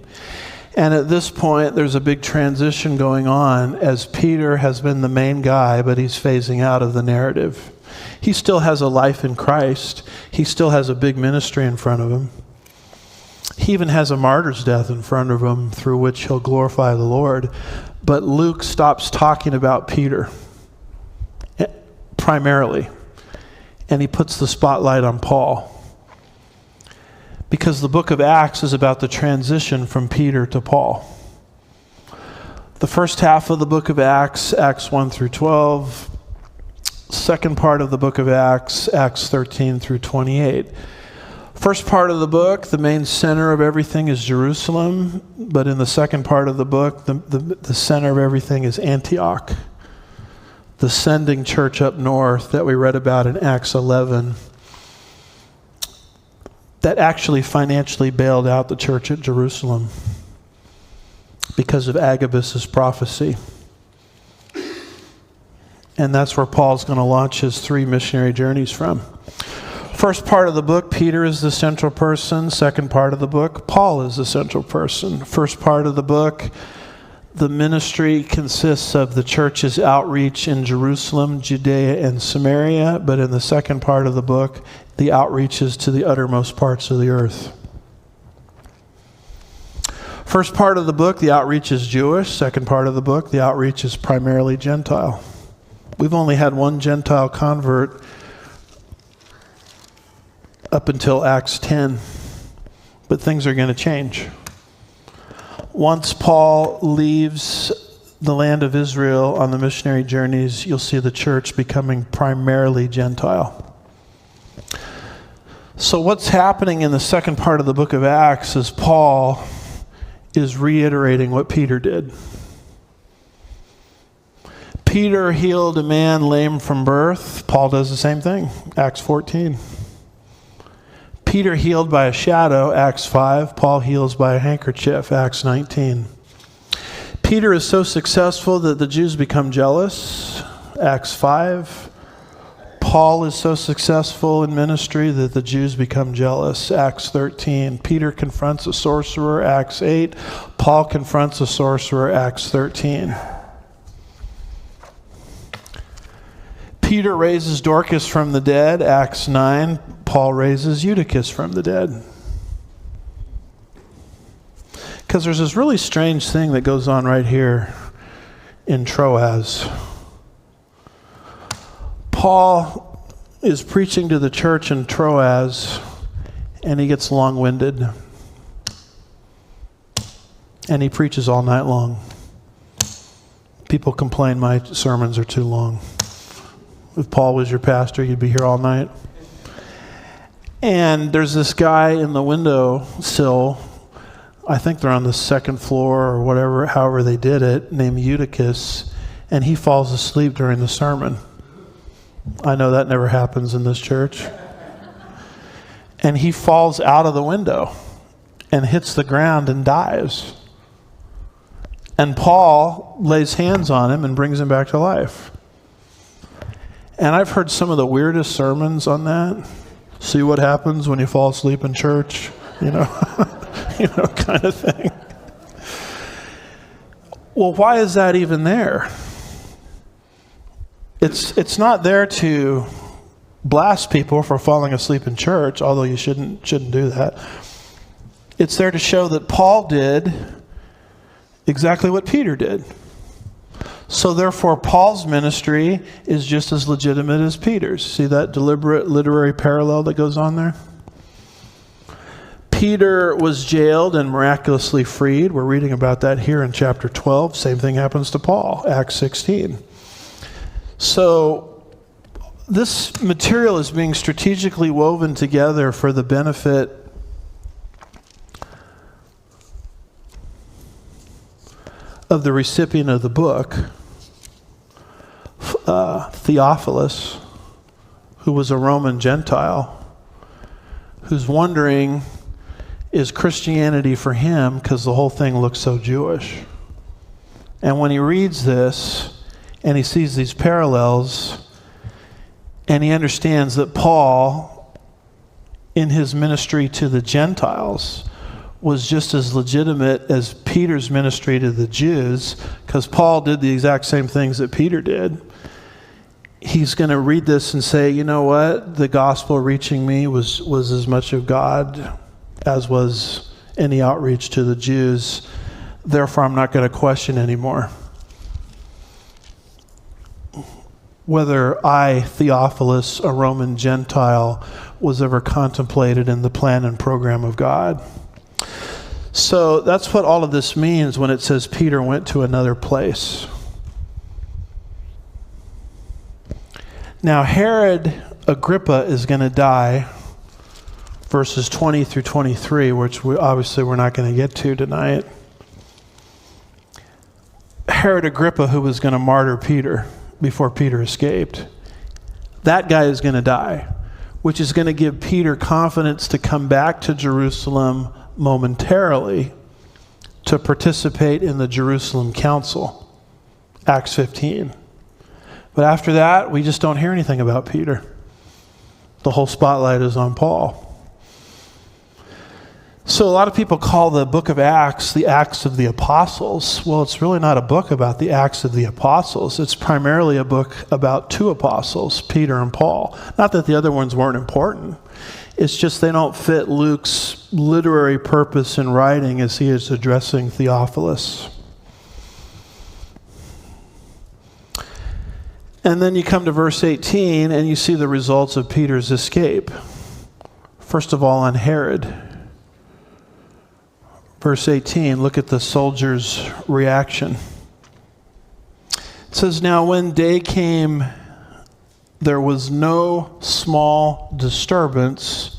A: And at this point, there's a big transition going on as Peter has been the main guy, but he's phasing out of the narrative. He still has a life in Christ. He still has a big ministry in front of him. He even has a martyr's death in front of him through which he'll glorify the Lord. But Luke stops talking about Peter primarily, and he puts the spotlight on Paul. Because the book of Acts is about the transition from Peter to Paul. The first half of the book of Acts, Acts 1 through 12. Second part of the book of Acts, Acts 13 through 28. First part of the book, the main center of everything is Jerusalem, but in the second part of the book, the center of everything is Antioch, the sending church up north that we read about in Acts 11, that actually financially bailed out the church at Jerusalem because of Agabus' prophecy. And that's where Paul's going to launch his 3 missionary journeys from. First part of the book, Peter is the central person. Second part of the book, Paul is the central person. First part of the book, The ministry consists of the church's outreach in Jerusalem, Judea, and Samaria, but in the second part of the book, the outreach is to the uttermost parts of the earth. First part of the book, the outreach is Jewish. Second part of the book, the outreach is primarily Gentile. We've only had one Gentile convert up until Acts 10, but things are going to change. Once Paul leaves the land of Israel on the missionary journeys, you'll see the church becoming primarily Gentile. So what's happening in the second part of the book of Acts is Paul is reiterating what Peter did. Peter healed a man lame from birth. Paul does the same thing, Acts 14. Peter healed by a shadow, Acts 5. Paul heals by a handkerchief, Acts 19. Peter is so successful that the Jews become jealous, Acts 5. Paul is so successful in ministry that the Jews become jealous, Acts 13. Peter confronts a sorcerer, Acts 8. Paul confronts a sorcerer, Acts 13. Peter raises Dorcas from the dead, Acts 9. Paul raises Eutychus from the dead. Because there's this really strange thing that goes on right here in Troas. Paul is preaching to the church in Troas, and he gets long-winded. And he preaches all night long. People complain my sermons are too long. If Paul was your pastor, you'd be here all night. And there's this guy in the windowsill, I think they're on the second floor or whatever, however they did it, named Eutychus, and he falls asleep during the sermon. I know that never happens in this church. And he falls out of the window and hits the ground and dies. And Paul lays hands on him and brings him back to life. And I've heard some of the weirdest sermons on that. See what happens when you fall asleep in church, kind of thing. Well, why is that even there? It's not there to blast people for falling asleep in church, although you shouldn't do that. It's there to show that Paul did exactly what Peter did. So therefore, Paul's ministry is just as legitimate as Peter's. See that deliberate literary parallel that goes on there? Peter was jailed and miraculously freed. We're reading about that here in chapter 12. Same thing happens to Paul, Acts 16. So this material is being strategically woven together for the benefit of the recipient of the book, Theophilus, who was a Roman Gentile, who's wondering, is Christianity for him because the whole thing looks so Jewish? And when he reads this and he sees these parallels and he understands that Paul, in his ministry to the Gentiles, was just as legitimate as Peter's ministry to the Jews, because Paul did the exact same things that Peter did. He's going to read this and say, you know what? The gospel reaching me was as much of God as was any outreach to the Jews. Therefore, I'm not going to question anymore whether I, Theophilus, a Roman Gentile, was ever contemplated in the plan and program of God. So that's what all of this means when it says Peter went to another place. Now, Herod Agrippa is going to die, verses 20 through 23, which obviously we're not going to get to tonight. Herod Agrippa, who was going to martyr Peter before Peter escaped, that guy is going to die, which is going to give Peter confidence to come back to Jerusalem momentarily to participate in the Jerusalem Council, Acts 15. But after that, we just don't hear anything about Peter. The whole spotlight is on Paul. So So a lot of people call the book of Acts the Acts of the Apostles. Well, it's really not a book about the Acts of the Apostles. It's primarily a book about two apostles, Peter and Paul. Not that the other ones weren't important. It's just they don't fit Luke's literary purpose in writing as he is addressing Theophilus. And then you come to verse 18 and you see the results of Peter's escape. First of all, on Herod. Verse 18, look at the soldiers' reaction. It says, "Now when day came, there was no small disturbance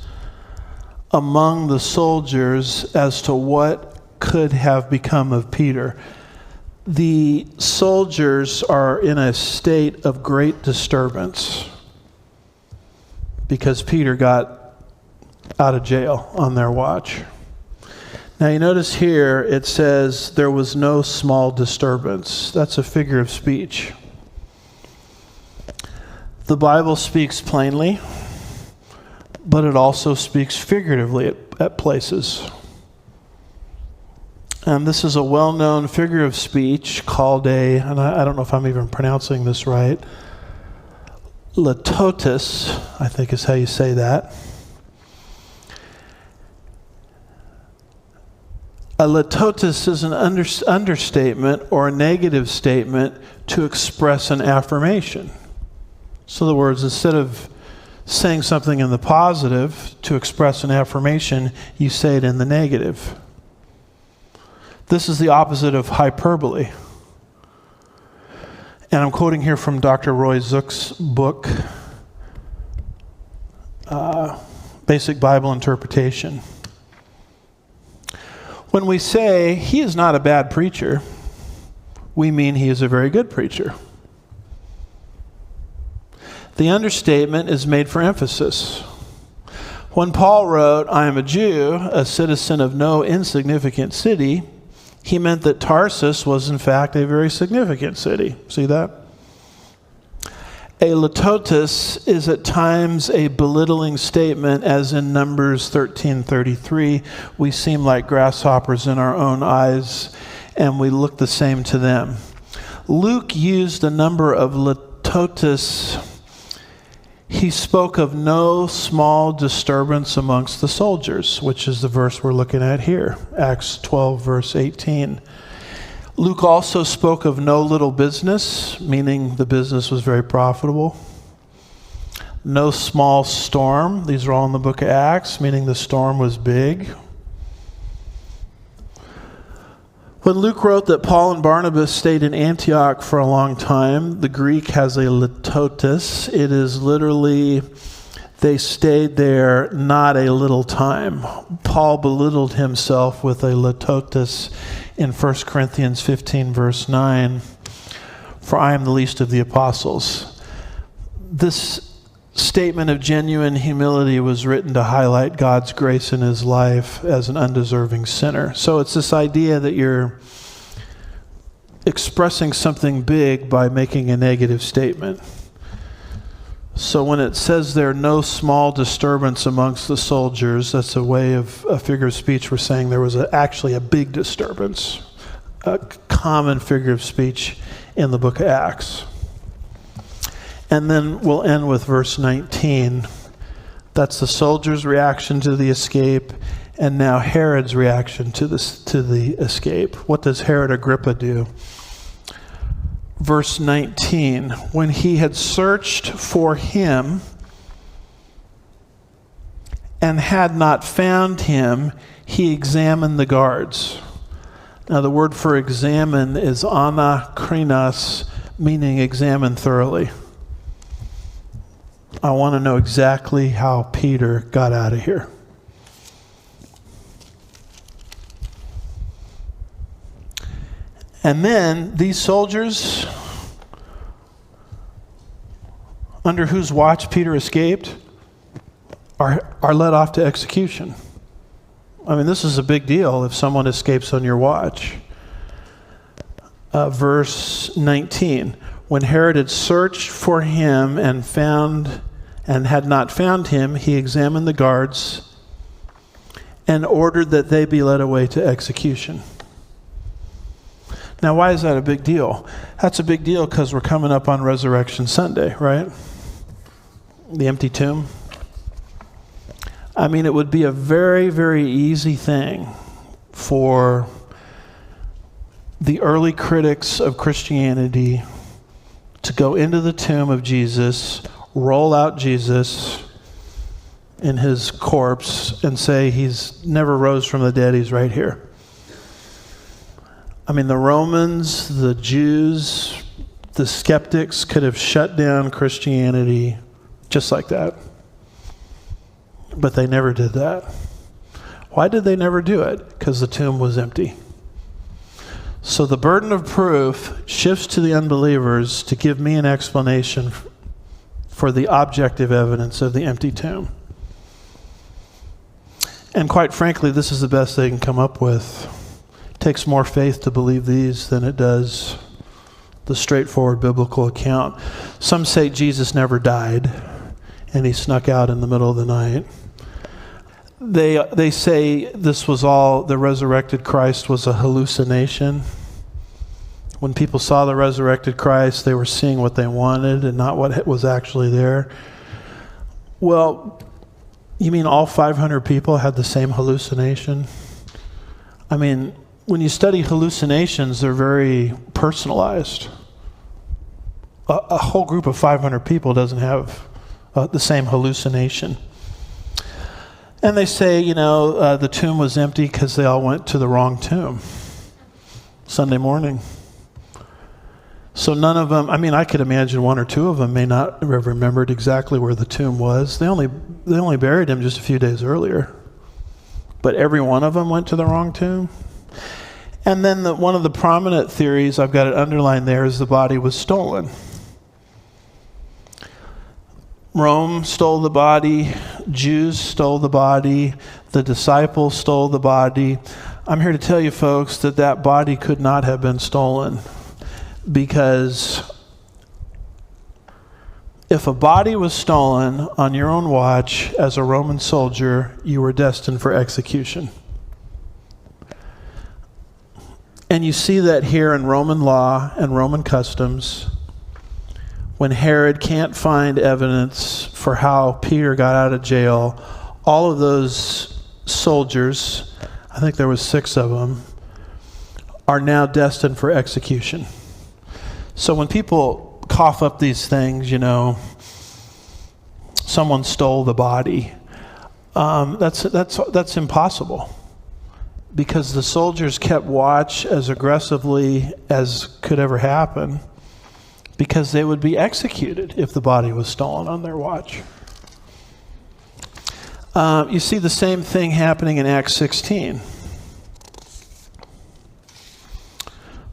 A: among the soldiers as to what could have become of Peter." The soldiers are in a state of great disturbance because Peter got out of jail on their watch. Now you notice here it says there was no small disturbance. That's a figure of speech. The Bible speaks plainly, but it also speaks figuratively at places. And this is a well-known figure of speech called and I don't know if I'm even pronouncing this right, litotes, I think is how you say that. A litotes is an understatement or a negative statement to express an affirmation. So in other words, instead of saying something in the positive to express an affirmation, you say it in the negative. This is the opposite of hyperbole. And I'm quoting here from Dr. Roy Zook's book, Basic Bible Interpretation. When we say he is not a bad preacher, we mean he is a very good preacher. The understatement is made for emphasis. When Paul wrote, "I am a Jew, a citizen of no insignificant city," he meant that Tarsus was in fact a very significant city. See that? A litotes is at times a belittling statement, as in Numbers 13:33, "We seem like grasshoppers in our own eyes, and we look the same to them." Luke used a number of litotes. He spoke of no small disturbance amongst the soldiers, which is the verse we're looking at here, Acts 12, verse 18. Luke also spoke of no little business, meaning the business was very profitable. No small storm. These are all in the book of Acts, meaning the storm was big. When Luke wrote that Paul and Barnabas stayed in Antioch for a long time, the Greek has a litotes. It is literally, they stayed there not a little time. Paul belittled himself with a litotes in 1 Corinthians 15, verse 9, "For I am the least of the apostles." This statement of genuine humility was written to highlight God's grace in his life as an undeserving sinner. So it's this idea that you're expressing something big by making a negative statement. So when it says there no small disturbance amongst the soldiers, that's a way of a figure of speech. We're saying there was actually a big disturbance, a common figure of speech in the book of Acts. And then we'll end with verse 19. That's the soldiers' reaction to the escape, and now Herod's reaction to the escape. What does Herod Agrippa do? Verse 19, "When he had searched for him and had not found him, he examined the guards." Now the word for examine is anakrinos, meaning examine thoroughly. I want to know exactly how Peter got out of here. And then these soldiers, under whose watch Peter escaped, are led off to execution. I mean, this is a big deal if someone escapes on your watch. Verse 19, "When Herod had searched for him and had not found him, he examined the guards and ordered that they be led away to execution. Now, why is that a big deal? That's a big deal because we're coming up on Resurrection Sunday, right? The empty tomb. I mean, it would be a very, very easy thing for the early critics of Christianity to go into the tomb of Jesus, roll out Jesus in his corpse, and say he's never rose from the dead, he's right here. I mean, the Romans, the Jews, the skeptics could have shut down Christianity just like that. But they never did that. Why did they never do it? Because the tomb was empty. So the burden of proof shifts to the unbelievers to give me an explanation for the objective evidence of the empty tomb. And quite frankly, this is the best they can come up with. It takes more faith to believe these than it does the straightforward biblical account. Some say Jesus never died and he snuck out in the middle of the night. They say this was all, the resurrected Christ was a hallucination. When people saw the resurrected Christ, they were seeing what they wanted and not what was actually there. Well, you mean all 500 people had the same hallucination? I mean, when you study hallucinations, they're very personalized. A whole group of 500 people doesn't have the same hallucination. And they say, the tomb was empty because they all went to the wrong tomb Sunday morning. So none of them, I could imagine one or two of them may not have remembered exactly where the tomb was. They only buried him just a few days earlier. But every one of them went to the wrong tomb. And then one of the prominent theories, I've got it underlined there, is the body was stolen. Rome stole the body, Jews stole the body, the disciples stole the body. I'm here to tell you folks that body could not have been stolen, because if a body was stolen on your own watch as a Roman soldier, you were destined for execution. And you see that here in Roman law and Roman customs. When Herod can't find evidence for how Peter got out of jail, all of those soldiers, I think there was 6 of them, are now destined for execution. So when people cough up these things, someone stole the body, that's impossible, because the soldiers kept watch as aggressively as could ever happen, because they would be executed if the body was stolen on their watch. You see the same thing happening in Acts 16.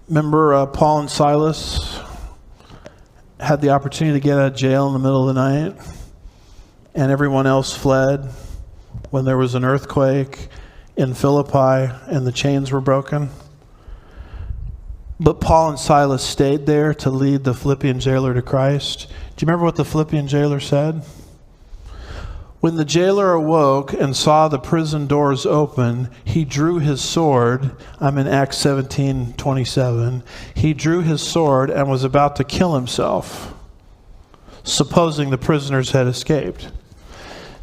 A: Remember Paul and Silas had the opportunity to get out of jail in the middle of the night, and everyone else fled when there was an earthquake in Philippi and the chains were broken. But Paul and Silas stayed there to lead the Philippian jailer to Christ. Do you remember what the Philippian jailer said? When the jailer awoke and saw the prison doors open, he drew his sword. I'm in Acts 17:27. He drew his sword and was about to kill himself, supposing the prisoners had escaped.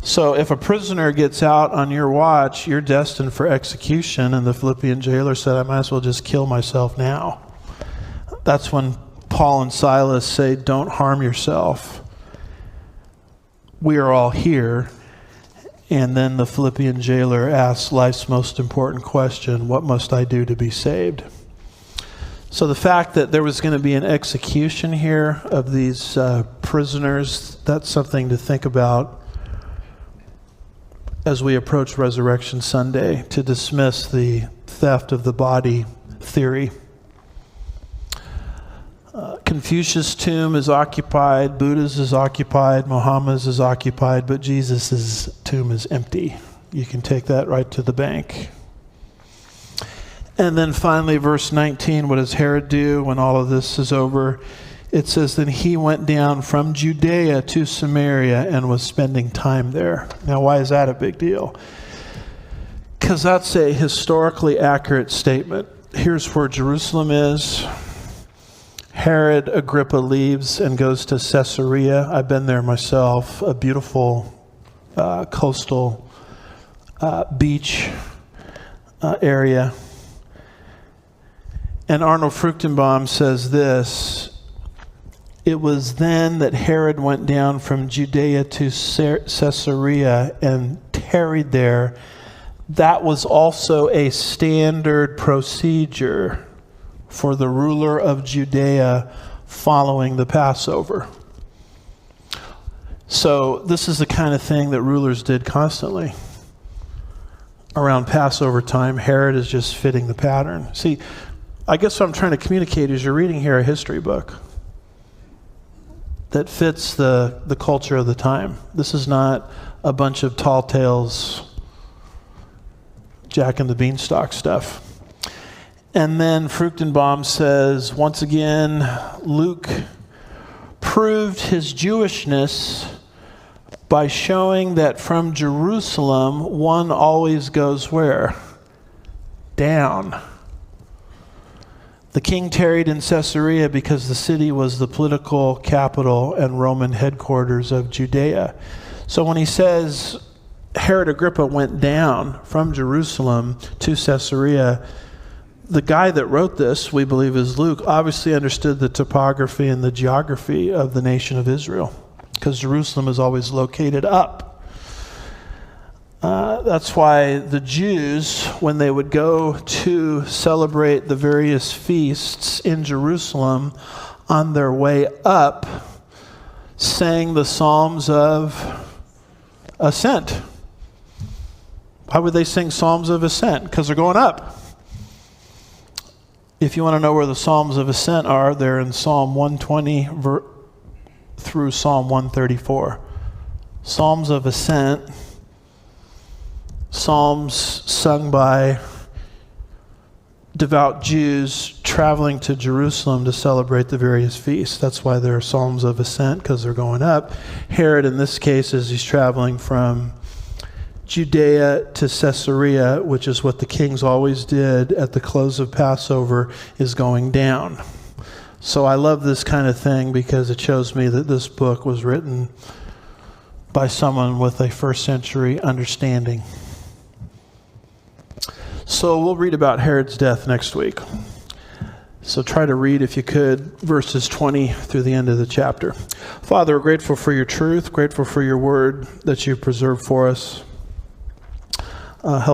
A: So if a prisoner gets out on your watch, you're destined for execution. And the Philippian jailer said, I might as well just kill myself now. That's when Paul and Silas say, don't harm yourself. We are all here. And then the Philippian jailer asks life's most important question, what must I do to be saved? So the fact that there was going to be an execution here of these prisoners, that's something to think about as we approach Resurrection Sunday, to dismiss the theft of the body theory. Confucius' tomb is occupied, Buddha's is occupied, Muhammad's is occupied, but Jesus' tomb is empty. You can take that right to the bank. And then finally, verse 19, what does Herod do when all of this is over? It says, then he went down from Judea to Samaria and was spending time there. Now, why is that a big deal? because that's a historically accurate statement. Here's where Jerusalem is. Herod Agrippa leaves and goes to Caesarea. I've been there myself, a beautiful coastal beach area. And Arnold Fruchtenbaum says this: it was then that Herod went down from Judea to Caesarea and tarried there. That was also a standard procedure for the ruler of Judea following the Passover. So this is the kind of thing that rulers did constantly. Around Passover time, Herod is just fitting the pattern. See, I guess what I'm trying to communicate is you're reading here a history book that fits the culture of the time. This is not a bunch of tall tales, Jack and the Beanstalk stuff. And then Fruchtenbaum says, once again, Luke proved his Jewishness by showing that from Jerusalem, one always goes where? Down. The king tarried in Caesarea because the city was the political capital and Roman headquarters of Judea. So when he says Herod Agrippa went down from Jerusalem to Caesarea, the guy that wrote this, we believe is Luke, obviously understood the topography and the geography of the nation of Israel, because Jerusalem is always located up. That's why the Jews, when they would go to celebrate the various feasts in Jerusalem, on their way up, sang the Psalms of Ascent. Why would they sing Psalms of Ascent? Because they're going up. If you want to know where the Psalms of Ascent are, they're in Psalm 120 through Psalm 134. Psalms of Ascent, psalms sung by devout Jews traveling to Jerusalem to celebrate the various feasts. That's why they're Psalms of Ascent, because they're going up. Herod, in this case, as he's traveling from Judea to Caesarea, which is what the kings always did at the close of Passover, is going down. So I love this kind of thing because it shows me that this book was written by someone with a first century understanding. So we'll read about Herod's death next week. So try to read, if you could, verses 20 through the end of the chapter. Father, we're grateful for your truth, grateful for your word that you've preserved for us. Help